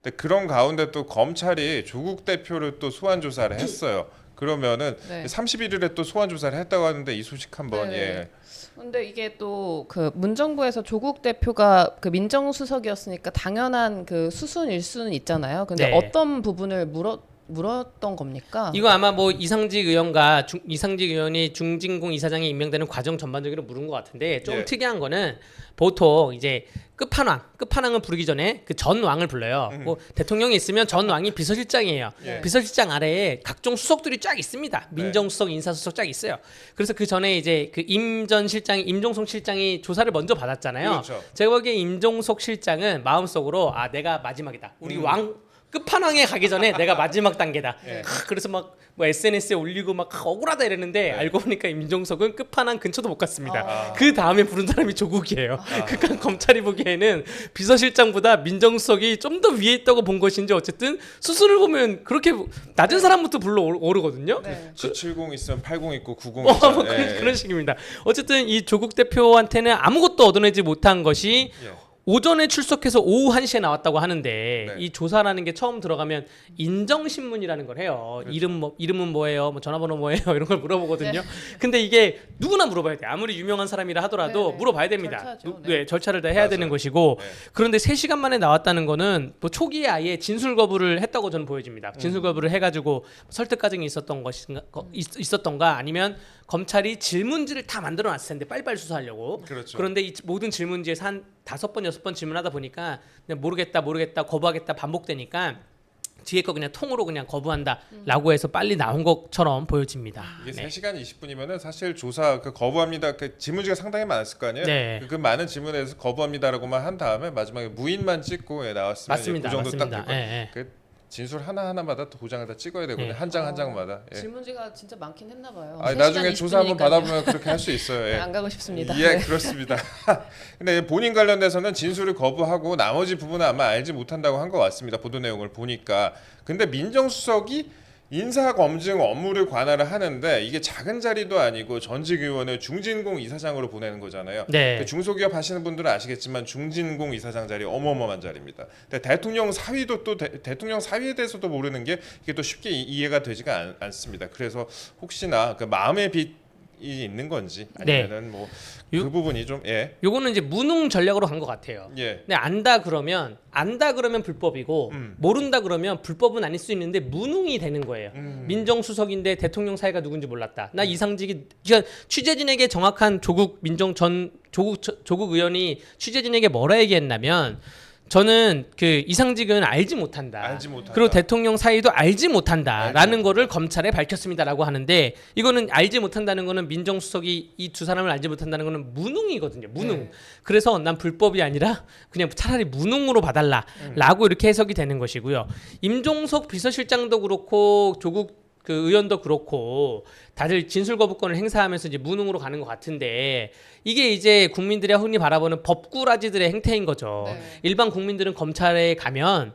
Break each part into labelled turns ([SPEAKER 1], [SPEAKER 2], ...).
[SPEAKER 1] 근데 그런 가운데 또 검찰이 조국 대표를 또 소환 조사를 했어요. 그러면은
[SPEAKER 2] 네.
[SPEAKER 1] 31일에 또 소환 조사를 했다고 하는데 이 소식 한번
[SPEAKER 2] 네.
[SPEAKER 1] 예.
[SPEAKER 2] 근데 이게 또 그 문정부에서 조국 대표가 그 민정수석이었으니까 당연한 그 수순일 수는 있잖아요. 근데
[SPEAKER 3] 네.
[SPEAKER 2] 어떤 부분을 물었던 겁니까?
[SPEAKER 3] 이거 아마 뭐 이상직 의원과 이상직 의원이 중진공 이사장이 임명되는 과정 전반적으로 물은 것 같은데 좀
[SPEAKER 1] 예.
[SPEAKER 3] 특이한 거는 보통 이제 끝판왕을 부르기 전에 그 전왕을 불러요. 뭐 대통령이 있으면 전왕이 비서실장이에요.
[SPEAKER 1] 예.
[SPEAKER 3] 비서실장 아래에 각종 수석들이 쫙 있습니다. 민정수석, 인사수석 쫙 있어요. 그래서 그 전에 이제 그 임종석 실장이 조사를 먼저 받았잖아요.
[SPEAKER 1] 그렇죠.
[SPEAKER 3] 제가 보기에 임종석 실장은 마음속으로 아 내가 마지막이다. 우리 왕 끝판왕에 가기 전에 내가 마지막 단계다.
[SPEAKER 1] 예.
[SPEAKER 3] 그래서 막 뭐 SNS에 올리고 막 억울하다 이랬는데 알고 보니까 임종석은 끝판왕 근처도 못 갔습니다. 그 다음에 부른 사람이 조국이에요. 그러니까 검찰이 보기에는 비서실장보다 민정수석이 좀 더 위에 있다고 본 것인지 어쨌든 수순을 보면 그렇게 낮은 사람부터 불러 오르거든요.
[SPEAKER 2] 네.
[SPEAKER 1] 70 있으면 80 있고 90
[SPEAKER 3] 뭐
[SPEAKER 1] 있잖아요.
[SPEAKER 3] 그런 식입니다. 어쨌든 이 조국 대표한테는 아무것도 얻어내지 못한 것이
[SPEAKER 1] 예.
[SPEAKER 3] 오전에 출석해서 오후 1시에 나왔다고 하는데
[SPEAKER 1] 네.
[SPEAKER 3] 이 조사라는 게 처음 들어가면 인정신문이라는 걸 해요.
[SPEAKER 1] 그렇죠.
[SPEAKER 3] 이름은 뭐예요? 뭐 전화번호 뭐예요? 이런 걸 물어보거든요. 근데 이게 누구나 물어봐야 돼요. 아무리 유명한 사람이라 하더라도
[SPEAKER 2] 네.
[SPEAKER 3] 물어봐야 됩니다.
[SPEAKER 2] 절차죠.
[SPEAKER 3] 네, 절차를 다 해야
[SPEAKER 1] 맞아요.
[SPEAKER 3] 되는 것이고
[SPEAKER 1] 네.
[SPEAKER 3] 그런데 3시간 만에 나왔다는 거는 뭐 초기에 아예 진술 거부를 했다고 저는 보여집니다. 진술 거부를 해가지고 설득 과정이 있었던가 아니면 검찰이 질문지를 다 만들어놨을 텐데 빨리빨리 수사하려고.
[SPEAKER 1] 그렇죠.
[SPEAKER 3] 그런데 이 모든 질문지에서 한 5번 6번 질문하다 보니까 그냥 모르겠다 거부하겠다 반복되니까 뒤에 거 그냥 통으로 그냥 거부한다라고 해서 빨리 나온 것처럼 보여집니다.
[SPEAKER 1] 이게
[SPEAKER 3] 네.
[SPEAKER 1] 3시간 20분이면은 사실 조사 그 거부합니다. 그 질문지가 상당히 많았을 거 아니에요.
[SPEAKER 3] 네.
[SPEAKER 1] 그 많은 질문에 대해서 거부합니다라고만 한 다음에 마지막에 무인만 찍고 예, 나왔으면
[SPEAKER 3] 맞습니다.
[SPEAKER 1] 그 정도
[SPEAKER 3] 맞습니다.
[SPEAKER 1] 딱 될 거예요.
[SPEAKER 3] 예, 예.
[SPEAKER 1] 그 진술 하나하나마다 도장을 다 찍어야 되거든요.
[SPEAKER 3] 예.
[SPEAKER 1] 한 장 한 장마다. 예.
[SPEAKER 2] 질문지가 진짜 많긴 했나 봐요.
[SPEAKER 1] 아,
[SPEAKER 2] 3시간
[SPEAKER 1] 나중에 조사 한번
[SPEAKER 2] 20분이니까요.
[SPEAKER 1] 받아보면 그렇게 할 수 있어요. 예.
[SPEAKER 2] 안 가고 싶습니다.
[SPEAKER 1] 예,
[SPEAKER 2] 네.
[SPEAKER 1] 그렇습니다. 근데 본인 관련돼서는 진술을 거부하고 나머지 부분은 아마 알지 못한다고 한 것 같습니다. 보도 내용을 보니까. 근데 민정수석이 인사검증 업무를 관할을 하는데 이게 작은 자리도 아니고 전직 의원을 중진공 이사장으로 보내는 거잖아요.
[SPEAKER 3] 네.
[SPEAKER 1] 그 중소기업 하시는 분들은 아시겠지만 중진공 이사장 자리 어마어마한 자리입니다. 근데 대통령 사위도 또 대통령 사위에 대해서도 모르는 게 이게 또 쉽게 이해가 되지가 않습니다. 그래서 혹시나 그 마음의 빛이 있는 건지 아니면은 뭐 그 부분이 좀 예.
[SPEAKER 3] 요거는 이제 무능 전략으로 간 것 같아요.
[SPEAKER 1] 예.
[SPEAKER 3] 근데 안다 그러면 불법이고 모른다 그러면 불법은 아닐 수 있는데 무능이 되는 거예요. 민정수석인데 대통령 사이가 누군지 몰랐다. 나 이상직이 그러니까 취재진에게 정확한 조국 의원이 취재진에게 뭐라 얘기했냐면 저는 그 이상직은 알지 못한다. 그리고 대통령 사이도 알지 못한다라는 거를 검찰에 밝혔습니다라고 하는데 이거는 알지 못한다는 거는 민정수석이 이 두 사람을 알지 못한다는 거는 무능이거든요. 무능.
[SPEAKER 2] 네.
[SPEAKER 3] 그래서 난 불법이 아니라 그냥 차라리 무능으로 봐달라라고 이렇게 해석이 되는 것이고요. 임종석 비서실장도 그렇고 조국 그 의원도 그렇고 다들 진술 거부권을 행사하면서 이제 무능으로 가는 것 같은데 이게 이제 국민들이 흔히 바라보는 법꾸라지들의 행태인 거죠.
[SPEAKER 2] 네.
[SPEAKER 3] 일반 국민들은 검찰에 가면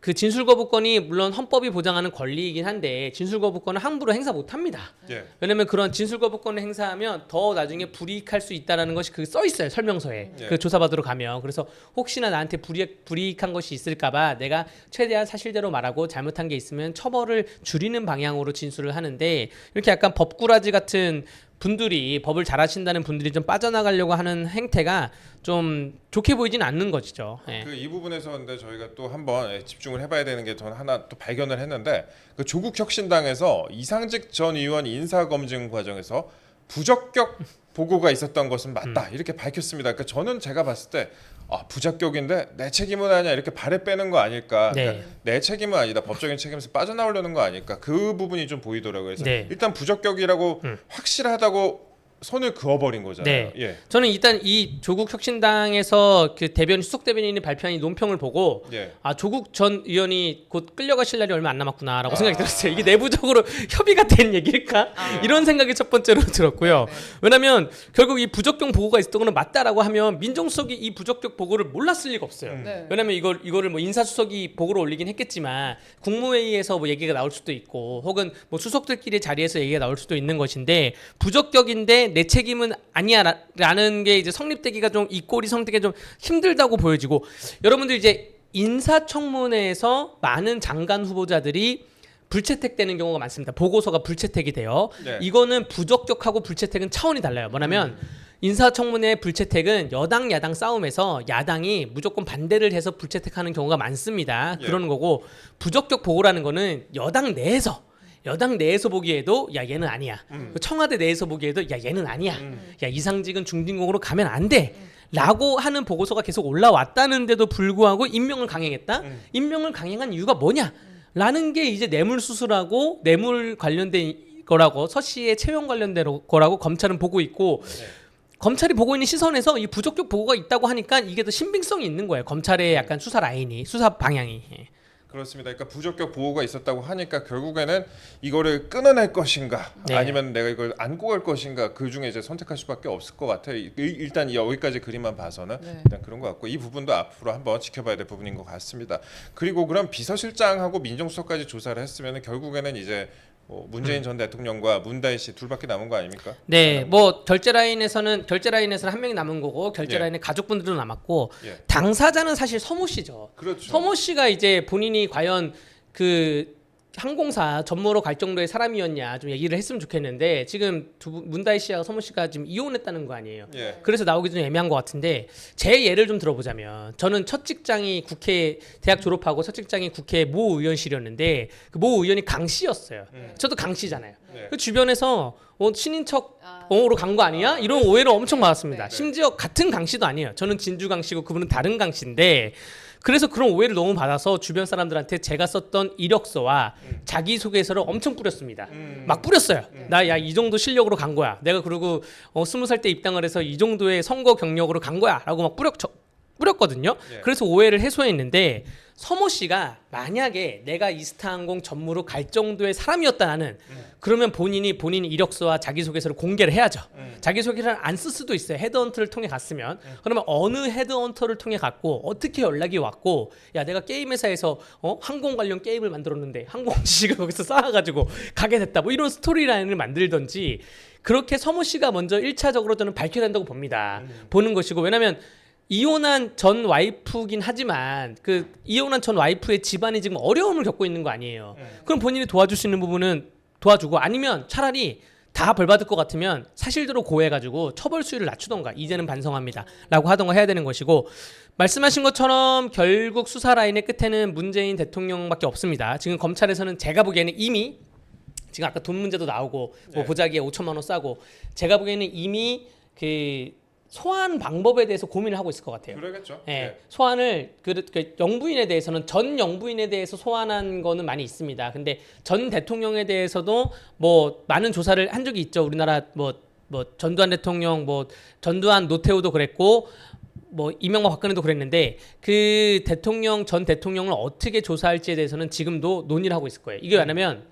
[SPEAKER 3] 그 진술 거부권이 물론 헌법이 보장하는 권리이긴 한데 진술 거부권을 함부로 행사 못 합니다.
[SPEAKER 1] 예.
[SPEAKER 3] 왜냐면 그런 진술 거부권을 행사하면 더 나중에 불이익할 수 있다라는 것이 그 써 있어요. 설명서에.
[SPEAKER 1] 예.
[SPEAKER 3] 그 조사받으러 가면. 그래서 혹시나 나한테 불이익한 것이 있을까 봐 내가 최대한 사실대로 말하고 잘못한 게 있으면 처벌을 줄이는 방향으로 진술을 하는데 이렇게 약간 법꾸라지 같은 분들이 법을 잘 하신다는 분들이 좀 빠져나가려고 하는 행태가 좀 좋게 보이진 않는 것이죠. 예.
[SPEAKER 1] 그 이 부분에서 근데 저희가 또 한번 집중을 해봐야 되는 게 저는 하나 또 발견을 했는데 그 조국 혁신당에서 이상직 전 의원 인사 검증 과정에서 부적격 보고가 있었던 것은 맞다 이렇게 밝혔습니다. 그러니까 저는 제가 봤을 때 부적격인데 내 책임은 아니야 이렇게 발에 빼는 거 아닐까?
[SPEAKER 3] 네.
[SPEAKER 1] 그러니까 내 책임은 아니다 법적인 책임에서 빠져나오려는 거 아닐까? 그 부분이 좀 보이더라고요. 그래서
[SPEAKER 3] 네.
[SPEAKER 1] 일단 부적격이라고 확실하다고 손을 그어버린 거잖아요.
[SPEAKER 3] 네.
[SPEAKER 1] 예.
[SPEAKER 3] 저는 일단 이 조국 혁신당에서 그 수석 대변인이 발표한 이 논평을 보고
[SPEAKER 1] 예.
[SPEAKER 3] 아 조국 전 의원이 곧 끌려가실 날이 얼마 안 남았구나라고 생각이 들었어요. 이게 내부적으로 협의가 된 얘기일까? 이런 생각이 첫 번째로 들었고요. 왜냐하면 결국 이 부적격 보고가 있었던 거는 맞다라고 하면 민정수석이 이 부적격 보고를 몰랐을 리가 없어요.
[SPEAKER 2] 네.
[SPEAKER 3] 왜냐하면 이거를 뭐 인사수석이 보고를 올리긴 했겠지만 국무회의에서 뭐 얘기가 나올 수도 있고 혹은 뭐 수석들끼리 자리에서 얘기가 나올 수도 있는 것인데 부적격인데 내 책임은 아니야라는 게 이제 성립되기가 좀 이 꼴이 성립되기가 좀 힘들다고 보여지고 여러분들 이제 인사청문회에서 많은 장관 후보자들이 불채택되는 경우가 많습니다. 보고서가 불채택이 돼요.
[SPEAKER 1] 네.
[SPEAKER 3] 이거는 부적격하고 불채택은 차원이 달라요. 뭐냐면 인사청문회 불채택은 여당 야당 싸움에서 야당이 무조건 반대를 해서 불채택하는 경우가 많습니다.
[SPEAKER 1] 예.
[SPEAKER 3] 그러는 거고 부적격 보고라는 거는 여당 내에서 보기에도 야 얘는 아니야. 청와대 내에서 보기에도 야 얘는 아니야. 야 이상직은 중진공으로 가면 안 돼. 라고 하는 보고서가 계속 올라왔다는데도 불구하고 임명을 강행했다. 임명을 강행한 이유가 뭐냐? 라는 게 이제 뇌물수수라고 뇌물 관련된 거라고 서 씨의 채용 관련된 거라고 검찰은 보고 있고 검찰이 보고 있는 시선에서 이 부적격 보고가 있다고 하니까 이게 더 신빙성이 있는 거예요. 검찰의 약간 수사 라인이 수사 방향이.
[SPEAKER 1] 그렇습니다. 그러니까 부적격 보고가 있었다고 하니까 결국에는 이거를 끊어낼 것인가
[SPEAKER 3] 네.
[SPEAKER 1] 아니면 내가 이걸 안고 갈 것인가 그 중에 이제 선택할 수밖에 없을 것 같아요. 일단 여기까지 그림만 봐서는
[SPEAKER 2] 네.
[SPEAKER 1] 일단 그런 것 같고 이 부분도 앞으로 한번 지켜봐야 될 부분인 것 같습니다. 그리고 그럼 비서실장하고 민정수석까지 조사를 했으면 결국에는 이제 뭐 문재인 전 대통령과 문다희 씨 둘밖에 남은 거 아닙니까?
[SPEAKER 3] 네, 뭐 결제 라인에서는 한 명이 남은 거고 결제
[SPEAKER 1] 예.
[SPEAKER 3] 라인에 가족분들도 남았고
[SPEAKER 1] 예.
[SPEAKER 3] 당사자는 사실 서모 씨죠.
[SPEAKER 1] 그렇죠.
[SPEAKER 3] 서모 씨가 이제 본인이 과연 그 항공사 전무로 갈 정도의 사람이었냐 좀 얘기를 했으면 좋겠는데 지금 문다희 씨와 서모 씨가 지금 이혼했다는 거 아니에요.
[SPEAKER 1] 예.
[SPEAKER 3] 그래서 나오기 좀 애매한 것 같은데 제 예를 좀 들어보자면 저는 첫 직장이 국회 대학 졸업하고 첫 직장이 국회 모 의원실이었는데 그 모 의원이 강 씨였어요. 저도 강 씨잖아요.
[SPEAKER 1] 네.
[SPEAKER 3] 그 주변에서 친인척으로 간 거 아니야? 이런 오해를 엄청 받았습니다.
[SPEAKER 1] 네.
[SPEAKER 3] 심지어 같은 강 씨도 아니에요. 저는 진주 강 씨고 그분은 다른 강 씨인데 그래서 그런 오해를 너무 받아서 주변 사람들한테 제가 썼던 이력서와 자기소개서를 엄청 뿌렸습니다. 막 뿌렸어요. 나 야 이 정도 실력으로 간 거야. 내가 그리고 20살 때 입당을 해서 이 정도의 선거 경력으로 간 거야. 라고 막 뿌렸거든요.
[SPEAKER 1] 예.
[SPEAKER 3] 그래서 오해를 해소했는데 서모 씨가 만약에 내가 이스타항공 전무로 갈 정도의 사람이었다는 그러면 본인 이력서와 자기소개서를 공개를 해야죠. 자기소개를 안 쓸 수도 있어요. 헤드헌터를 통해 갔으면. 그러면 어느 헤드헌터를 통해 갔고 어떻게 연락이 왔고 야 내가 게임 회사에서 항공 관련 게임을 만들었는데 항공 지식을 거기서 쌓아가지고 가게 됐다. 뭐 이런 스토리라인을 만들던지 그렇게 서모 씨가 먼저 1차적으로 저는 밝혀야 된다고 봅니다. 보는 것이고 왜냐하면 이혼한 전 와이프긴 하지만 그 이혼한 전 와이프의 집안이 지금 어려움을 겪고 있는 거 아니에요. 그럼 본인이 도와줄 수 있는 부분은 도와주고 아니면 차라리 다 벌 받을 것 같으면 사실대로 고해가지고 처벌 수위를 낮추던가 이제는 반성합니다 라고 하던가 해야 되는 것이고 말씀하신 것처럼 결국 수사 라인의 끝에는 문재인 대통령밖에 없습니다. 지금 검찰에서는 제가 보기에는 이미 지금 아까 돈 문제도 나오고 뭐
[SPEAKER 1] 네.
[SPEAKER 3] 보자기에 5천만 원 싸고 제가 보기에는 이미 그 소환 방법에 대해서 고민을 하고 있을 것 같아요.
[SPEAKER 1] 그러겠죠.
[SPEAKER 3] 예, 소환을 그 영부인에 대해서는 전 영부인에 대해서 소환한 거는 많이 있습니다. 근데 전 대통령에 대해서도 뭐 많은 조사를 한 적이 있죠. 우리나라 뭐 전두환 대통령 전두환 노태우도 그랬고 이명박 박근혜도 그랬는데 그 전 대통령을 어떻게 조사할지에 대해서는 지금도 논의를 하고 있을 거예요. 이게 왜냐면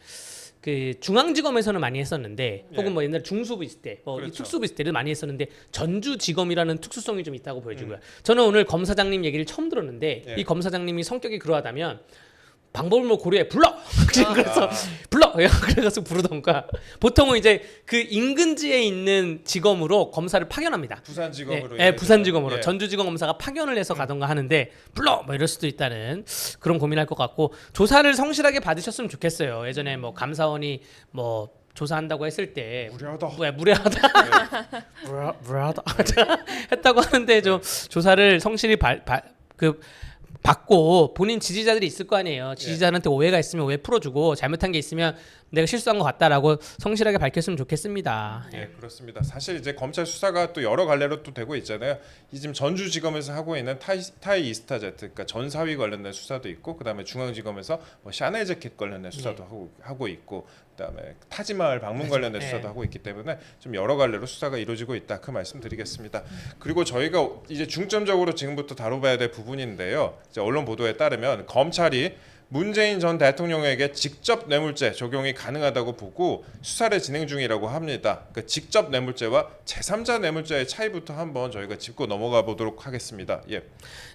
[SPEAKER 3] 그 중앙지검에서는 많이 했었는데 혹은 뭐 옛날 중수부 있을 때, 이
[SPEAKER 1] 그렇죠.
[SPEAKER 3] 특수부 있을 때도 많이 했었는데 전주지검이라는 특수성이 좀 있다고 보여지고요. 저는 오늘 검사장님 얘기를 처음 들었는데
[SPEAKER 1] 예.
[SPEAKER 3] 이 검사장님이 성격이 그러하다면 방법을 뭐 고려해 불러. 그래서 불러. 그래가지고 부르던가. 보통은 이제 그 인근지에 있는 지검으로 검사를 파견합니다.
[SPEAKER 1] 부산지검으로.
[SPEAKER 3] 네, 부산지검으로
[SPEAKER 1] 예.
[SPEAKER 3] 전주지검 검사가 파견을 해서 가던가 하는데 불러 뭐 이럴 수도 있다는 그런 고민할 것 같고 조사를 성실하게 받으셨으면 좋겠어요. 예전에 뭐 감사원이 뭐 조사한다고 했을 때
[SPEAKER 1] 무례하다.
[SPEAKER 3] 무례하다 무례하다 했다고 하는데 좀 조사를 성실히 받고 본인 지지자들이 있을 거 아니에요. 지지자한테 오해가 있으면 오해 풀어주고 잘못한 게 있으면 내가 실수한 것 같다라고 성실하게 밝혔으면 좋겠습니다.
[SPEAKER 1] 네, 그렇습니다. 사실 이제 검찰 수사가 또 여러 갈래로 또 되고 있잖아요. 이 지금 전주지검에서 하고 있는 타이 이스타제트, 그러니까 전사위 관련된 수사도 있고, 그다음에 중앙지검에서 뭐 샤넬 재킷 관련된 수사도 하고 있고, 그다음에 타지마을 방문 관련된 수사도 하고 있기 때문에 좀 여러 갈래로 수사가 이루어지고 있다. 그 말씀드리겠습니다. 그리고 저희가 이제 중점적으로 지금부터 다뤄봐야 될 부분인데요. 이제 언론 보도에 따르면 검찰이 문재인 전 대통령에게 직접 뇌물죄 적용이 가능하다고 보고 수사를 진행 중이라고 합니다. 그 직접 뇌물죄와 제3자 뇌물죄의 차이부터 한번 저희가 짚고 넘어가 보도록 하겠습니다. 예.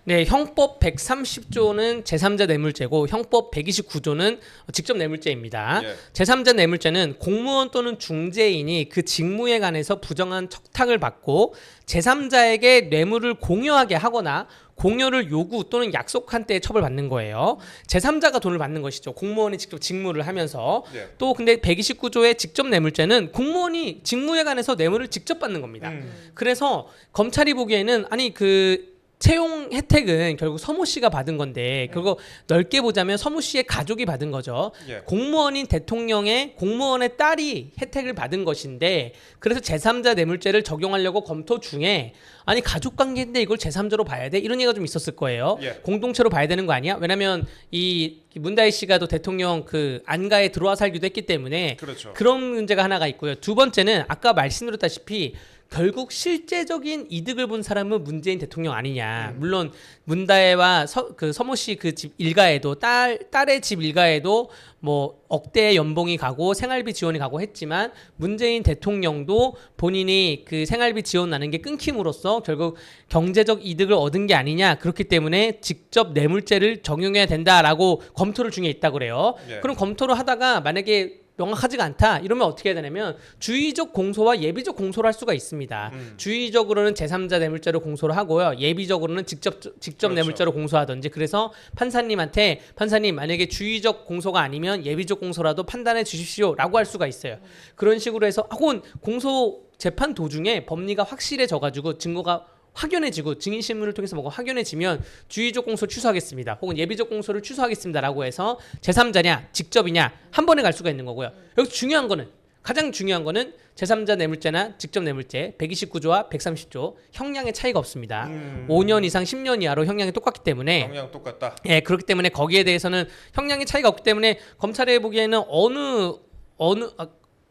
[SPEAKER 3] 네, 형법 130조는 제3자 뇌물죄고 형법 129조는 직접 뇌물죄입니다.
[SPEAKER 1] 예.
[SPEAKER 3] 제3자 뇌물죄는 공무원 또는 중재인이 그 직무에 관해서 부정한 척탁을 받고 제3자에게 뇌물을 공여하게 하거나 공여를 요구 또는 약속한 때에 처벌받는 거예요. 제3자가 돈을 받는 것이죠. 공무원이 직접 직무를 하면서.
[SPEAKER 1] 예.
[SPEAKER 3] 또 근데 129조의 직접 뇌물죄는 공무원이 직무에 관해서 뇌물을 직접 받는 겁니다. 그래서 검찰이 보기에는 아니 그 채용 혜택은 결국 서모 씨가 받은 건데 결국 넓게 보자면 서모 씨의 가족이 받은 거죠.
[SPEAKER 1] 예.
[SPEAKER 3] 공무원인 대통령의 공무원의 딸이 혜택을 받은 것인데 그래서 제3자 뇌물죄를 적용하려고 검토 중에 아니 가족 관계인데 이걸 제3자로 봐야 돼? 이런 얘기가 좀 있었을 거예요.
[SPEAKER 1] 예.
[SPEAKER 3] 공동체로 봐야 되는 거 아니야? 왜냐면 이 문다희 씨가 또 대통령 그 안가에 들어와 살기도 했기 때문에
[SPEAKER 1] 그렇죠.
[SPEAKER 3] 그런 문제가 하나가 있고요. 두 번째는 아까 말씀드렸다시피 결국 실제적인 이득을 본 사람은 문재인 대통령 아니냐. 물론 문다혜와 그 서모 씨 그 집 일가에도 딸의 집 일가에도 뭐 억대의 연봉이 가고 생활비 지원이 가고 했지만 문재인 대통령도 본인이 그 생활비 지원 나는 게 끊김으로써 결국 경제적 이득을 얻은 게 아니냐. 그렇기 때문에 직접 뇌물죄를 적용해야 된다라고 검토를 중에 있다고 그래요.
[SPEAKER 1] 예.
[SPEAKER 3] 그럼 검토를 하다가 만약에 명확하지가 않다 이러면 어떻게 해야 되냐면 주의적 공소와 예비적 공소를 할 수가 있습니다. 주의적으로는 제3자 뇌물죄로 공소를 하고요. 예비적으로는 직접
[SPEAKER 1] 그렇죠.
[SPEAKER 3] 뇌물죄로 공소하든지. 그래서 판사님한테 판사님 만약에 주의적 공소가 아니면 예비적 공소라도 판단해 주십시오라고 할 수가 있어요. 그런 식으로 해서 혹은 공소 재판 도중에 법리가 확실해져 가지고 증거가 확연해지고 증인신문을 통해서 뭐가 확연해지면 주의적 공소 취소하겠습니다. 혹은 예비적 공소를 취소하겠습니다라고 해서 제3자냐 직접이냐 한 번에 갈 수가 있는 거고요. 여기서 중요한 거는 가장 중요한 거는 제3자 뇌물죄나 직접 뇌물죄 129조와 130조 형량의 차이가 없습니다. 5년 이상 10년 이하로 형량이 똑같기 때문에
[SPEAKER 1] 형량 똑같다.
[SPEAKER 3] 예, 그렇기 때문에 거기에 대해서는 형량의 차이가 없기 때문에 검찰이 보기에는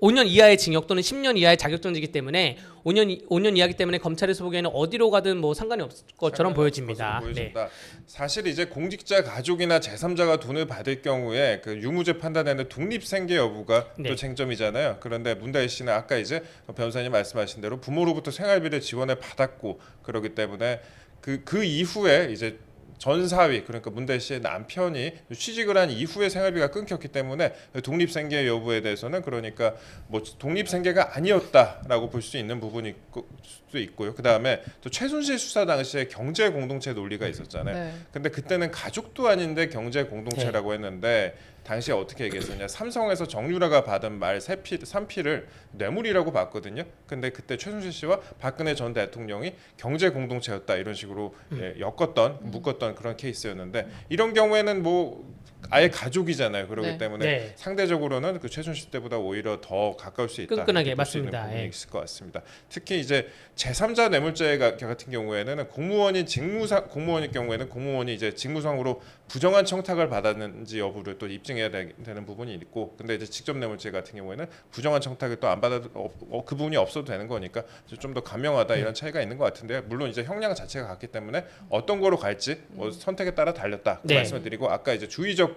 [SPEAKER 3] 5년 이하의 징역 또는 10년 이하의 자격정지이기 때문에 5년 이하기 때문에 검찰에서 보기에는 어디로 가든 뭐 상관이 없을 것처럼 보여집니다. 네.
[SPEAKER 1] 사실 이제 공직자 가족이나 제3자가 돈을 받을 경우에 그 유무죄 판단에는 독립생계 여부가
[SPEAKER 3] 네.
[SPEAKER 1] 또 쟁점이잖아요. 그런데 문다희 씨는 아까 이제 변호사님 말씀하신 대로 부모로부터 생활비를 지원을 받았고 그러기 때문에 그 이후에 이제 전 사위 그러니까 문다희 씨의 남편이 취직을 한 이후에 생활비가 끊겼기 때문에 독립생계 여부에 대해서는 그러니까 뭐 독립생계가 아니었다라고 볼 수 있는 부분이 수도 있고요. 그 다음에 또 최순실 수사 당시에 경제 공동체 논리가 있었잖아요.
[SPEAKER 2] 네.
[SPEAKER 1] 근데 그때는 가족도 아닌데 경제 공동체라고 했는데 당시에 어떻게 얘기했었냐? 삼성에서 정유라가 받은 말 3피를 뇌물이라고 봤거든요. 근데 그때 최순실 씨와 박근혜 전 대통령이 경제 공동체였다 이런 식으로 묶었던 그런 케이스였는데 이런 경우에는 뭐 아예 가족이잖아요. 그렇기
[SPEAKER 2] 네.
[SPEAKER 1] 때문에
[SPEAKER 3] 네.
[SPEAKER 1] 상대적으로는 그 최순실 때보다 오히려 더 가까울 수 있다.
[SPEAKER 3] 끈끈하게
[SPEAKER 1] 이렇게 볼수 있는
[SPEAKER 3] 맞습니다.
[SPEAKER 1] 부분이
[SPEAKER 3] 예.
[SPEAKER 1] 있을 것 같습니다. 특히 이제 제3자 뇌물죄 같은 경우에는 공무원인 경우에는 공무원이 이제 직무상으로 부정한 청탁을 받았는지 여부를 또 입증해야 되는 부분이 있고, 근데 이제 직접 뇌물죄 같은 경우에는 부정한 청탁을 또 안 받아도 그 부분이 없어도 되는 거니까 좀 더 감명하다 이런 차이가 있는 것 같은데요. 물론 이제 형량 자체가 같기 때문에 어떤 거로 갈지 뭐 선택에 따라 달렸다 그
[SPEAKER 3] 네.
[SPEAKER 1] 말씀을 드리고, 아까 이제 주의적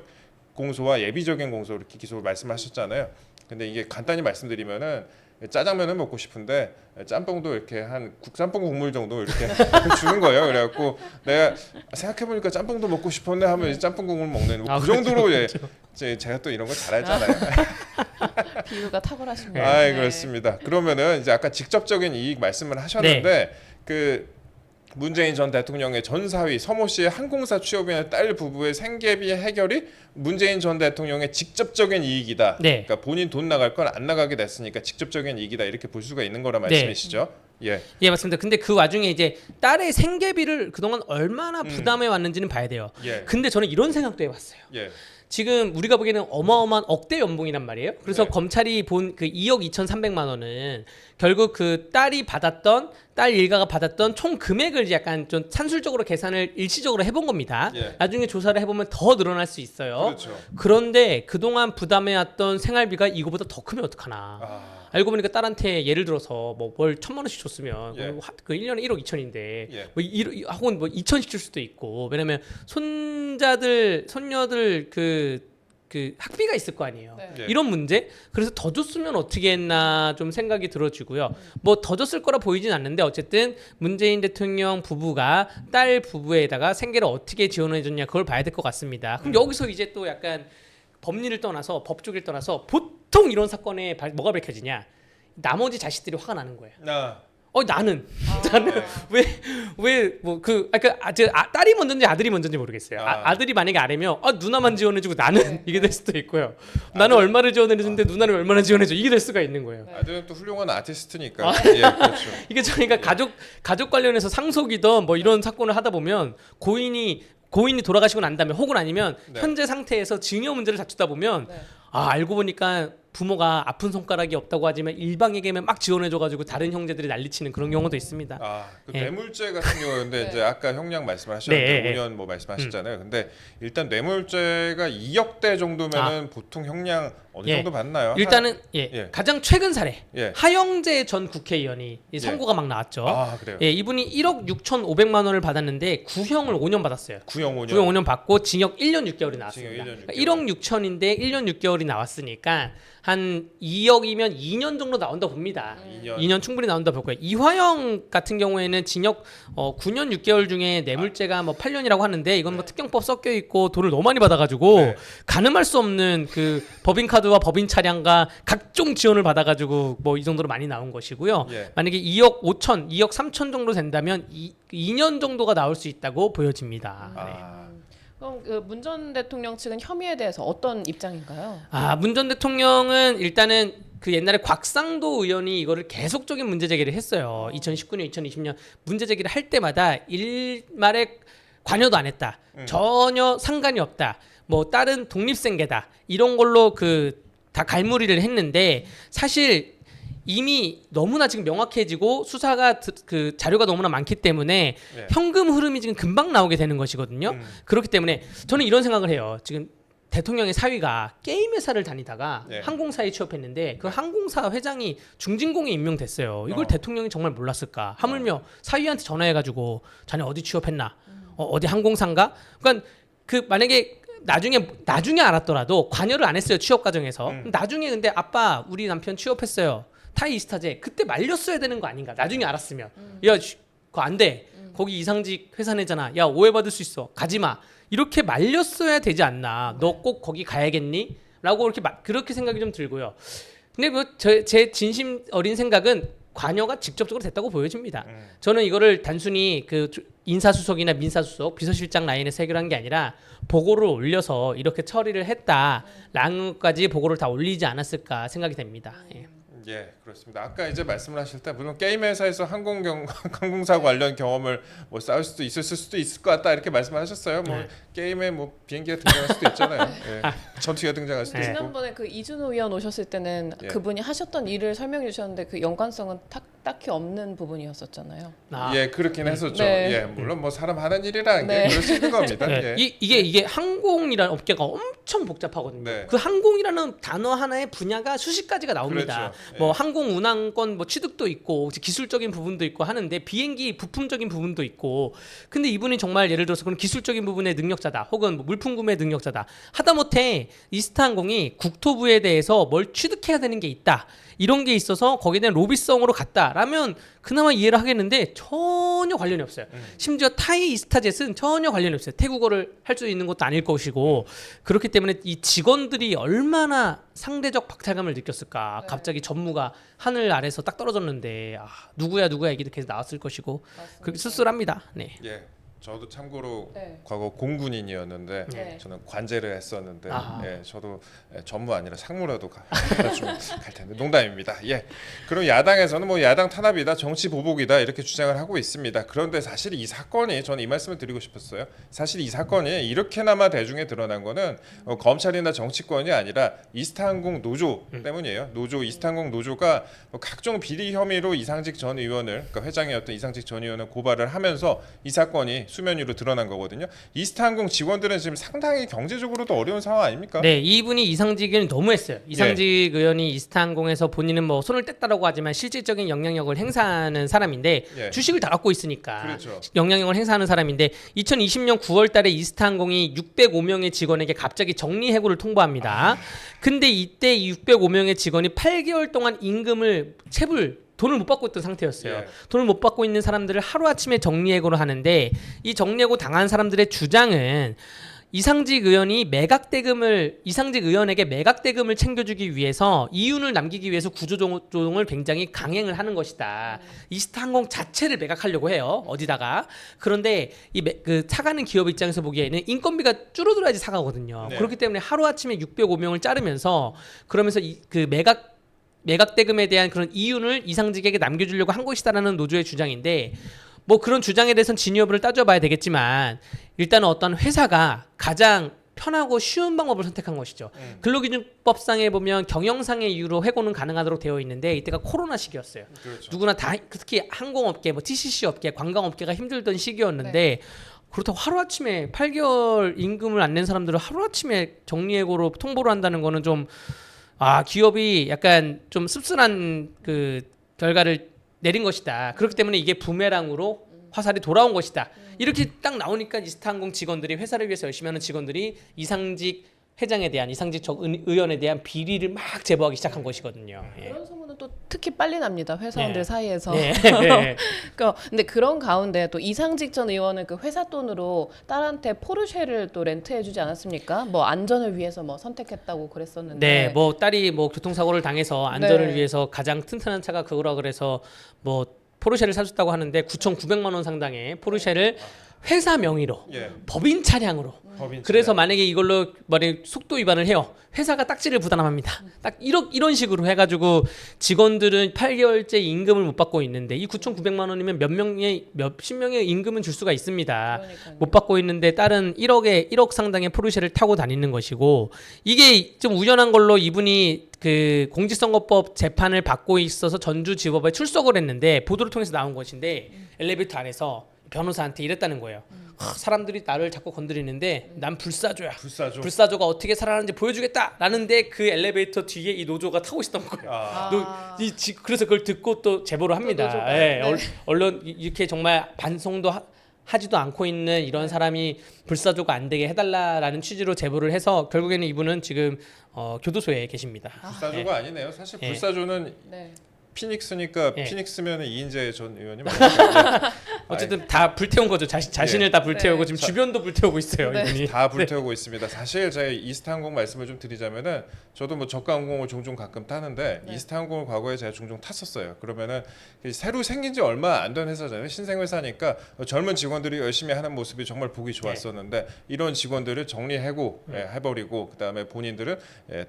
[SPEAKER 1] 공소와 예비적인 공소 이렇게 기소를 말씀하셨잖아요. 근데 이게 간단히 말씀드리면은 짜장면을 먹고 싶은데 짬뽕도 이렇게 한 짬뽕 국물 정도 이렇게 주는 거예요. 그래갖고 내가 생각해보니까 짬뽕도 먹고 싶었네 하면 이제 짬뽕 국물 먹는 그 정도로
[SPEAKER 3] 그렇죠.
[SPEAKER 1] 제가 또 이런 걸 잘하잖아요.
[SPEAKER 2] 비유가 탁월하십니다.
[SPEAKER 1] 아,
[SPEAKER 2] 네.
[SPEAKER 1] 그렇습니다. 그러면은 이제 아까 직접적인 이익 말씀을 하셨는데 그 문재인 전 대통령의 전 사위 서모 씨의 항공사 취업인의 딸 부부의 생계비 해결이 문재인 전 대통령의 직접적인 이익이다.
[SPEAKER 3] 네.
[SPEAKER 1] 그러니까 본인 돈 나갈 건 안 나가게 됐으니까 직접적인 이익이다 이렇게 볼 수가 있는 거란
[SPEAKER 3] 네.
[SPEAKER 1] 말씀이시죠? 예.
[SPEAKER 3] 예, 맞습니다. 근데 그 와중에 이제 딸의 생계비를 그동안 얼마나 부담해 왔는지는 봐야 돼요.
[SPEAKER 1] 예.
[SPEAKER 3] 근데 저는 이런 생각도 해봤어요.
[SPEAKER 1] 예.
[SPEAKER 3] 지금 우리가 보기에는 어마어마한 억대 연봉이란 말이에요. 그래서
[SPEAKER 1] 네.
[SPEAKER 3] 검찰이 본 그 2억 2,300만 원은 결국 그 딸이 받았던 딸 일가가 받았던 총 금액을 약간 좀 산술적으로 계산을 일시적으로 해본 겁니다.
[SPEAKER 1] 예.
[SPEAKER 3] 나중에 조사를 해보면 더 늘어날 수 있어요.
[SPEAKER 1] 그렇죠.
[SPEAKER 3] 그런데 그동안 부담해왔던 생활비가 이거보다 더 크면 어떡하나.
[SPEAKER 1] 아.
[SPEAKER 3] 알고 보니까 딸한테 예를 들어서 뭐 월 1,000만 원씩 줬으면
[SPEAKER 1] 예.
[SPEAKER 3] 그 1년에 1억 2천인데
[SPEAKER 1] 예.
[SPEAKER 3] 뭐 혹은 뭐 2천씩 줄 수도 있고, 왜냐면 손녀들 그 학비가 있을 거 아니에요.
[SPEAKER 2] 네.
[SPEAKER 1] 예.
[SPEAKER 3] 이런 문제? 그래서 더 줬으면 어떻게 했나 좀 생각이 들어지고요. 뭐 더 줬을 거라 보이진 않는데 어쨌든 문재인 대통령 부부가 딸 부부에다가 생계를 어떻게 지원해 줬냐 그걸 봐야 될 것 같습니다. 그럼 여기서 이제 또 약간 법리를 떠나서 법조기를 떠나서 보통 이런 사건에 뭐가 밝혀지냐? 나머지 자식들이 화가 나는 거예요. 나는 왜 뭐 그 딸이 먼저인지 아들이 먼저인지 모르겠어요. 아들이 만약에 아래면 누나만 지원해주고 나는 이게 될 수도 있고요. 나는 얼마를 지원해주는데 누나는 얼마나 지원해줘 이게 될 수가 있는 거예요.
[SPEAKER 1] 아들은 또 훌륭한 아티스트니까. 예, 그렇죠.
[SPEAKER 3] 이게 저희가 가족 관련해서 상속이든 뭐 이런 사건을 하다 보면 고인이 돌아가시고 난 다음에 혹은 아니면
[SPEAKER 1] 네.
[SPEAKER 3] 현재 상태에서 증여 문제를 다투다 보면
[SPEAKER 2] 네.
[SPEAKER 3] 알고 보니까 부모가 아픈 손가락이 없다고 하지만 일방에게만 막 지원해줘가지고 다른 형제들이 난리치는 그런 경우도 있습니다.
[SPEAKER 1] 그
[SPEAKER 3] 예.
[SPEAKER 1] 뇌물죄 같은 경우인데
[SPEAKER 2] 네.
[SPEAKER 1] 이제 아까 형량 말씀하셨는데
[SPEAKER 3] 네.
[SPEAKER 1] 5년 뭐 말씀하셨잖아요. 근데 일단 뇌물죄가 2억대 정도면은 보통 형량 어느
[SPEAKER 3] 예.
[SPEAKER 1] 정도 받나요?
[SPEAKER 3] 일단은
[SPEAKER 1] 예.
[SPEAKER 3] 가장 최근 사례
[SPEAKER 1] 예.
[SPEAKER 3] 하영재 전 국회의원이 이 선고가 막 나왔죠.
[SPEAKER 1] 그래요.
[SPEAKER 3] 예, 이분이 1억 6,500만 원을 받았는데 구형을 5년 받았어요.
[SPEAKER 1] 구형 5년.
[SPEAKER 3] 구형 5년 받고 징역 1년 6개월이 나왔습니다.
[SPEAKER 1] 징역 1년 6개월.
[SPEAKER 3] 그러니까 1억 6천인데 1년 6개월이 나왔으니까 한 2억이면 2년 정도 나온다 봅니다. 2년 충분히 나온다 보고요. 이화영 같은 경우에는 징역 9년 6개월 중에 뇌물죄가 뭐 8년이라고 하는데 이건 뭐 특경법 섞여 있고 돈을 너무 많이 받아가지고
[SPEAKER 1] 네.
[SPEAKER 3] 가늠할 수 없는 그 법인카드와 법인 차량과 각종 지원을 받아가지고 뭐 이 정도로 많이 나온 것이고요.
[SPEAKER 1] 예.
[SPEAKER 3] 만약에 2억 5천, 2억 3천 정도 된다면 2년 정도가 나올 수 있다고 보여집니다. 네.
[SPEAKER 2] 그럼 그 문 전 대통령 측은 혐의에 대해서 어떤 입장인가요?
[SPEAKER 3] 문 전 대통령은 일단은 그 옛날에 곽상도 의원이 이거를 계속적인 문제 제기를 했어요. 2019년, 2020년 문제 제기를 할 때마다 일말에 관여도 안 했다. 전혀 상관이 없다. 뭐 다른 독립생계다. 이런 걸로 다 갈무리를 했는데 사실 이미 너무나 지금 명확해지고 수사가 그 자료가 너무나 많기 때문에
[SPEAKER 1] 네.
[SPEAKER 3] 현금 흐름이 지금 금방 나오게 되는 것이거든요. 그렇기 때문에 저는 이런 생각을 해요. 지금 대통령의 사위가 게임 회사를 다니다가
[SPEAKER 1] 네.
[SPEAKER 3] 항공사에 취업했는데 그 항공사 회장이 중진공에 임명됐어요. 이걸 대통령이 정말 몰랐을까? 하물며 사위한테 전화해가지고 자네 어디 취업했나? 어디 항공사인가? 그러니까 그 만약에 나중에 알았더라도 관여를 안 했어요. 취업 과정에서. 나중에 근데 아빠 우리 남편 취업했어요. 타이이스타제 그때 말렸어야 되는 거 아닌가? 나중에 알았으면 야 그거 안 돼. 거기 이상직 회사 내잖아. 야 오해받을 수 있어. 가지 마. 이렇게 말렸어야 되지 않나? 너 꼭 거기 가야겠니? 라고 이렇게 그렇게 생각이 좀 들고요. 근데 뭐 제 진심 어린 생각은 관여가 직접적으로 됐다고 보여집니다. 저는 이거를 단순히 그 인사수석이나 민사수석, 비서실장 라인에서 해결한 게 아니라 보고를 올려서 이렇게 처리를 했다라는 것까지 보고를 다 올리지 않았을까 생각이 됩니다. 예.
[SPEAKER 1] 예, 그렇습니다. 아까 이제 말씀을 하실 때 물론 게임 회사에서 항공사 관련 경험을 뭐 쌓을 수도 있을 것 같다 이렇게 말씀하셨어요. 뭐
[SPEAKER 3] 네.
[SPEAKER 1] 게임에 뭐 비행기가 등장할 수도 있잖아요. 예. 전투기가 등장할 수도 있고.
[SPEAKER 2] 지난번에 그 이준호 의원 오셨을 때는
[SPEAKER 1] 예.
[SPEAKER 2] 그분이 하셨던 일을 설명해 주셨는데 그 연관성은 딱히 없는 부분이었었잖아요.
[SPEAKER 1] 예, 그렇긴 했었죠.
[SPEAKER 2] 네.
[SPEAKER 1] 예, 물론 뭐 사람 하는 일이라는
[SPEAKER 2] 네.
[SPEAKER 1] 게 그럴 수 있는 겁니다.
[SPEAKER 3] 네.
[SPEAKER 1] 예.
[SPEAKER 3] 이게 항공이라는 업계가 엄청 복잡하거든요.
[SPEAKER 1] 네.
[SPEAKER 3] 그 항공이라는 단어 하나의 분야가 수십 가지가 나옵니다.
[SPEAKER 1] 그렇죠.
[SPEAKER 3] 뭐 항공 운항권 뭐 취득도 있고 기술적인 부분도 있고 하는데 비행기 부품적인 부분도 있고. 근데 이분이 정말 예를 들어서 그런 기술적인 부분의 능력자다. 혹은 뭐 물품 구매 능력자다. 하다못해 이스타항공이 국토부에 대해서 뭘 취득해야 되는 게 있다. 이런 게 있어서 거기에 대한 로비성으로 갔다라면 그나마 이해를 하겠는데 전혀 관련이 없어요. 심지어 타이 이스타젯은 전혀 관련이 없어요. 태국어를 할 수 있는 것도 아닐 것이고 그렇기 때문에 이 직원들이 얼마나 상대적 박탈감을 느꼈을까. 갑자기 전무가 하늘 아래서 딱 떨어졌는데 누구야 얘기도 계속 나왔을 것이고 그렇게 쓸쓸합니다. 네.
[SPEAKER 1] 예. 저도 참고로
[SPEAKER 2] 네.
[SPEAKER 1] 과거 공군인이었는데
[SPEAKER 2] 네.
[SPEAKER 1] 저는 관제를 했었는데
[SPEAKER 3] 아하.
[SPEAKER 1] 예, 저도 전무 아니라 상무라도 갈 텐데 농담입니다. 예. 그럼 야당에서는 뭐 야당 탄압이다, 정치 보복이다 이렇게 주장을 하고 있습니다. 그런데 사실 이 사건이 저는 이 말씀을 드리고 싶었어요. 사실 이 사건이 이렇게나마 대중에 드러난 거는 검찰이나 정치권이 아니라 이스타항공 노조 때문이에요. 이스타항공 노조가 각종 비리 혐의로 이상직 전 의원을 그러니까 회장이었던 이상직 전 의원을 고발을 하면서 이 사건이 수면 위로 드러난 거거든요. 이스타항공 직원들은 지금 상당히 경제적으로도 어려운 상황 아닙니까?
[SPEAKER 3] 네, 이분이 이상직 의원이 너무했어요. 이상직 의원이 이스타항공에서 본인은 뭐 손을 뗐다라고 하지만 실질적인 영향력을 행사하는 사람인데
[SPEAKER 1] 예.
[SPEAKER 3] 주식을 다 갖고 있으니까
[SPEAKER 1] 그렇죠.
[SPEAKER 3] 영향력을 행사하는 사람인데 2020년 9월달에 이스타항공이 605명의 직원에게 갑자기 정리해고를 통보합니다. 근데 이때 이 605명의 직원이 8개월 동안 임금을 돈을 못 받고 있던 상태였어요.
[SPEAKER 1] 예.
[SPEAKER 3] 돈을 못 받고 있는 사람들을 하루아침에 정리해고를 하는데 이 정리해고 당한 사람들의 주장은 이상직 의원에게 매각 대금을 챙겨주기 위해서 이윤을 남기기 위해서 구조조정을 굉장히 강행을 하는 것이다. 이스타항공 자체를 매각하려고 해요. 어디다가. 그런데 그 사가는 기업 입장에서 보기에는 인건비가 줄어들어야지 사가거든요.
[SPEAKER 1] 네.
[SPEAKER 3] 그렇기 때문에 하루 아침에 605명을 자르면서 그러면서 그 매각 대금에 대한 그런 이윤을 이상직에게 남겨주려고 한 것이다라는 노조의 주장인데. 뭐 그런 주장에 대해서는 진위 여부를 따져봐야 되겠지만 일단은 어떤 회사가 가장 편하고 쉬운 방법을 선택한 것이죠. 근로기준법상에 보면 경영상의 이유로 해고는 가능하도록 되어 있는데 이때가 코로나 시기였어요.
[SPEAKER 1] 그렇죠.
[SPEAKER 3] 누구나 다 특히 항공업계, 뭐 TCC 업계, 관광업계가 힘들던 시기였는데
[SPEAKER 2] 네.
[SPEAKER 3] 그렇다고 하루아침에 8개월 임금을 안 낸 사람들을 하루아침에 정리해고로 통보를 한다는 거는 좀 기업이 약간 좀 씁쓸한 그 결과를 내린 것이다. 그렇기 때문에 이게 부메랑으로 화살이 돌아온 것이다. 이렇게 딱 나오니까 이스타항공 직원들이 회사를 위해서 열심히 하는 직원들이 이상직 회장에 대한 이상직 의원에 대한 비리를 막 제보하기 시작한 것이거든요. 예.
[SPEAKER 2] 그런 소문은 또 특히 빨리 납니다. 회사원들
[SPEAKER 3] 네.
[SPEAKER 2] 사이에서.
[SPEAKER 3] 네.
[SPEAKER 2] 근데 그런 가운데 또 이상직 전 의원은 그 회사 돈으로 딸한테 포르쉐를 또 렌트해주지 않았습니까? 뭐 안전을 위해서 뭐 선택했다고 그랬었는데.
[SPEAKER 3] 네, 뭐 딸이 뭐 교통사고를 당해서 안전을
[SPEAKER 2] 네.
[SPEAKER 3] 위해서 가장 튼튼한 차가 그거라 그래서 뭐 포르쉐를 사줬다고 하는데 9,900만 원 상당의 포르쉐를 회사 명의로
[SPEAKER 1] 예.
[SPEAKER 3] 법인 차량으로.
[SPEAKER 1] 법인
[SPEAKER 3] 그래서
[SPEAKER 1] 차량.
[SPEAKER 3] 만약에 이걸로 만약 속도 위반을 해요. 회사가 딱지를 부담합니다. 딱 이런 식으로 해가지고 직원들은 8개월째 임금을 못 받고 있는데 이 9,900만 원이면 몇십 명의 임금은 줄 수가 있습니다.
[SPEAKER 2] 그러니까요.
[SPEAKER 3] 못 받고 있는데 딸은 1억 상당의 포르쉐를 타고 다니는 것이고 이게 좀 우연한 걸로 이분이 그 공직선거법 재판을 받고 있어서 전주지법에 출석을 했는데 보도를 통해서 나온 것인데 엘리베이터 안에서 변호사한테 이랬다는 거예요. 사람들이 나를 자꾸 건드리는데 난 불사조야. 불사조가 어떻게 살아가는지 보여주겠다. 라는데 그 엘리베이터 뒤에 이 노조가 타고 있었던 거예요. 그래서 그걸 듣고 또 제보를 합니다.
[SPEAKER 2] 노조가.
[SPEAKER 3] 예,
[SPEAKER 2] 네.
[SPEAKER 3] 언론 이렇게 정말 반성도 하지도 않고 있는 이런 사람이 불사조가 안 되게 해달라라는 취지로 제보를 해서 결국에는 이분은 지금 교도소에 계십니다.
[SPEAKER 1] 불사조가 아니네요. 사실
[SPEAKER 3] 예.
[SPEAKER 1] 불사조는
[SPEAKER 2] 네.
[SPEAKER 1] 피닉스니까
[SPEAKER 3] 예.
[SPEAKER 1] 피닉스면 이인재 전 의원이 맞죠.
[SPEAKER 3] 어쨌든 다 불태운 거죠. 자신을 다 불태우고
[SPEAKER 2] 네.
[SPEAKER 3] 지금 주변도 불태우고 있어요.
[SPEAKER 2] 네.
[SPEAKER 3] 이분이.
[SPEAKER 1] 다 불태우고 있습니다. 사실 제가 이스타항공 말씀을 좀 드리자면은 저도 뭐 저가항공을 종종 가끔 타는데
[SPEAKER 2] 네.
[SPEAKER 1] 이스타항공을 과거에 제가 종종 탔었어요. 그러면은 새로 생긴 지 얼마 안 된 회사잖아요. 신생 회사니까 젊은 직원들이 열심히 하는 모습이 정말 보기 좋았었는데 이런 직원들을 정리해고 해버리고 그다음에 본인들은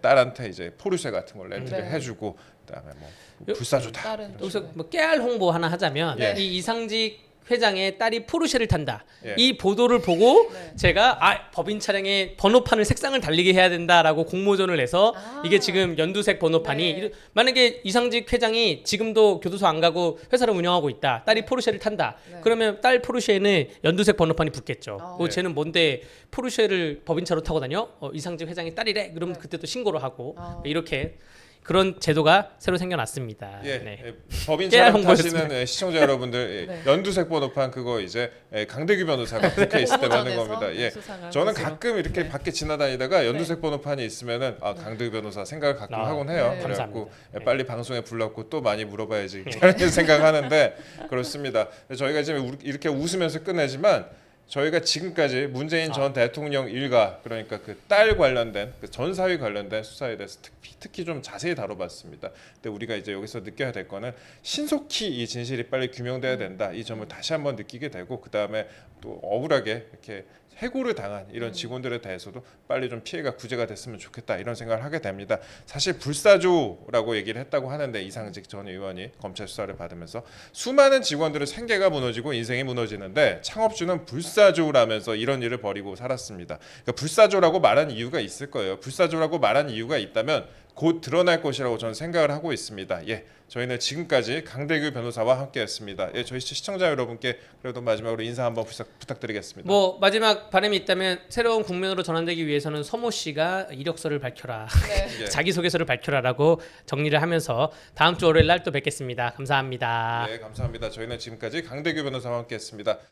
[SPEAKER 1] 딸한테 이제 포르쉐 같은 걸 렌트를
[SPEAKER 2] 네.
[SPEAKER 1] 해주고 그다음에 뭐 불사조다.
[SPEAKER 2] 딸은 또-
[SPEAKER 3] 여기서 뭐 깨알 홍보 하나 하자면
[SPEAKER 1] 예.
[SPEAKER 3] 이 이상직 회장의 딸이 포르쉐를 탄다.
[SPEAKER 1] 예.
[SPEAKER 3] 이 보도를 보고
[SPEAKER 2] 네.
[SPEAKER 3] 제가 법인 차량에 번호판을 색상을 달리게 해야 된다라고 공모전을 해서 이게 지금 연두색 번호판이
[SPEAKER 2] 네.
[SPEAKER 3] 만약에 이상직 회장이 지금도 교도소 안 가고 회사를 운영하고 있다. 딸이 포르쉐를 탄다.
[SPEAKER 2] 네.
[SPEAKER 3] 그러면 딸 포르쉐에는 연두색 번호판이 붙겠죠.
[SPEAKER 2] 네.
[SPEAKER 3] 쟤는 뭔데 포르쉐를 법인차로 타고 다녀? 이상직 회장이 딸이래. 그럼
[SPEAKER 2] 네.
[SPEAKER 3] 그때 또 신고를 하고 이렇게 그런 제도가 새로 생겨났습니다.
[SPEAKER 1] 예,
[SPEAKER 3] 네.
[SPEAKER 1] 법인
[SPEAKER 3] 깨알
[SPEAKER 1] 차량
[SPEAKER 3] 홍보였습니다.
[SPEAKER 1] 타시는 시청자 여러분들
[SPEAKER 2] 네.
[SPEAKER 1] 연두색 번호판 그거 이제 강대규 변호사가 국회에 있을 때 받는
[SPEAKER 2] 공모전에서
[SPEAKER 1] 겁니다. 예,
[SPEAKER 2] 수상한
[SPEAKER 1] 저는
[SPEAKER 2] 것으로.
[SPEAKER 1] 가끔 이렇게
[SPEAKER 2] 네.
[SPEAKER 1] 밖에 지나다니다가 연두색 번호판이 있으면은 강대규 변호사 생각을 가끔 하곤 해요.
[SPEAKER 2] 네.
[SPEAKER 1] 그래갖고
[SPEAKER 3] 감사합니다.
[SPEAKER 1] 빨리 방송에 불렀고 또 많이 물어봐야지 이렇게 생각하는데 그렇습니다. 저희가 지금 이렇게 웃으면서 끝내지만 저희가 지금까지 문재인 전 대통령 일가 그러니까 그 딸 관련된 그 전사위 관련된 수사에 대해서 특히 좀 자세히 다뤄봤습니다. 근데 우리가 이제 여기서 느껴야 될 거는 신속히 이 진실이 빨리 규명돼야 된다. 이 점을 다시 한번 느끼게 되고 그 다음에 또 억울하게 이렇게 해고를 당한 이런 직원들에 대해서도 빨리 좀 피해가 구제가 됐으면 좋겠다 이런 생각을 하게 됩니다. 사실 불사조라고 얘기를 했다고 하는데 이상직 전 의원이 검찰 수사를 받으면서 수많은 직원들의 생계가 무너지고 인생이 무너지는데 창업주는 불사조라면서 이런 일을 벌이고 살았습니다. 그러니까 불사조라고 말한 이유가 있을 거예요. 불사조라고 말한 이유가 있다면 곧 드러날 것이라고 저는 생각을 하고 있습니다. 예, 저희는 지금까지 강대규 변호사와 함께했습니다. 예, 저희 시청자 여러분께 그래도 마지막으로 인사 한번 부탁드리겠습니다.
[SPEAKER 3] 뭐 마지막 바람이 있다면 새로운 국면으로 전환되기 위해서는 서모 씨가 이력서를 밝혀라,
[SPEAKER 2] 네.
[SPEAKER 1] 예.
[SPEAKER 3] 자기소개서를 밝혀라라고 정리를 하면서 다음 주 월요일 날 또 뵙겠습니다. 감사합니다.
[SPEAKER 1] 네, 감사합니다. 저희는 지금까지 강대규 변호사와 함께했습니다.